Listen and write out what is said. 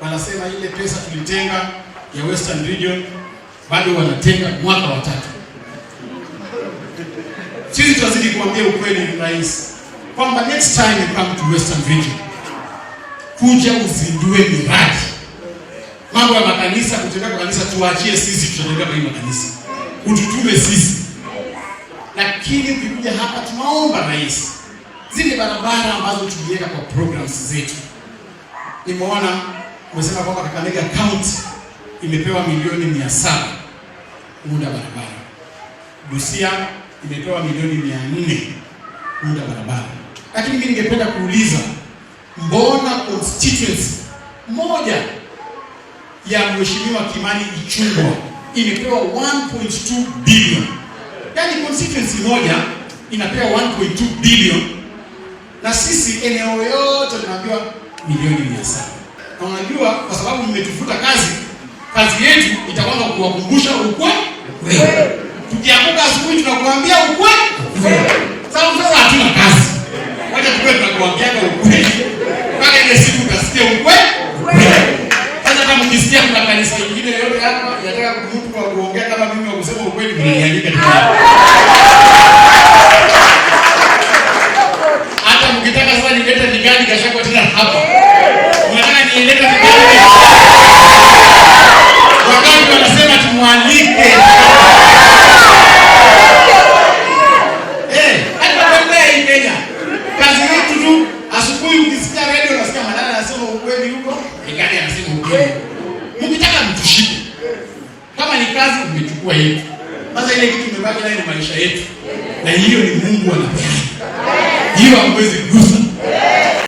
wanasema ile pesa tulitenga ya Western Region bado wanatenga mwaka wa 3. Sisi tunazidi kuambia ukweli rais kwamba next time you come to Western Region, kuja uzindue miradi. Mambo ya makanisa, kutembea kwa kanisa tuachie sisi, tutatembea kwa makanisa. Ututume sisi. Lakini ukikuja hapa tunaomba rais, zile barabara ambazo tuliweka kwa programs zetu. Nimeona umesema kwamba Kakamega County imepewa milioni 700 muda barabara. Busia imepewa milioni 400 muda barabara. Lakini mimi ningependa kuuliza, mbona constituency moja ya Mheshimiwa Kimani Ichung'wah imepewa 1.2 billion? Yaani constituency moja inapewa 1.2 billion na sisi eneo yote tunaambiwa milioni 700. Na unajua kwa sababu mmetufuta kazi yetu itakuwa kuwakumbusha ukweli. Tukiamka asubuhi tunakuambia ukweli. Sasa hatuna kazi. Wacha tuwe tunakuambia ukweli. Mpaka ile siku utasikia ukweli. Sasa kama mkisikia kuna kanisa lingine yote hapa yanataka mtu kwa kuongea kama mimi wa kusema ukweli, mniandike tu. Hata mkitaka sasa nilete vigani Gachagua tena hapa. Unataka nielete vigani? Wakati wanasema tumwalike. Kazi yetu tu asubuhi ukisikia radio unasikia Malala anasema ukweli huko, Igani anasema ukweli. Mkitaka mtushike. Kama ni kazi umechukua yetu. Sasa ile kitu imebaki nayo ni maisha yetu. Na hiyo ni Mungu anapeana. Hiyo hamwezi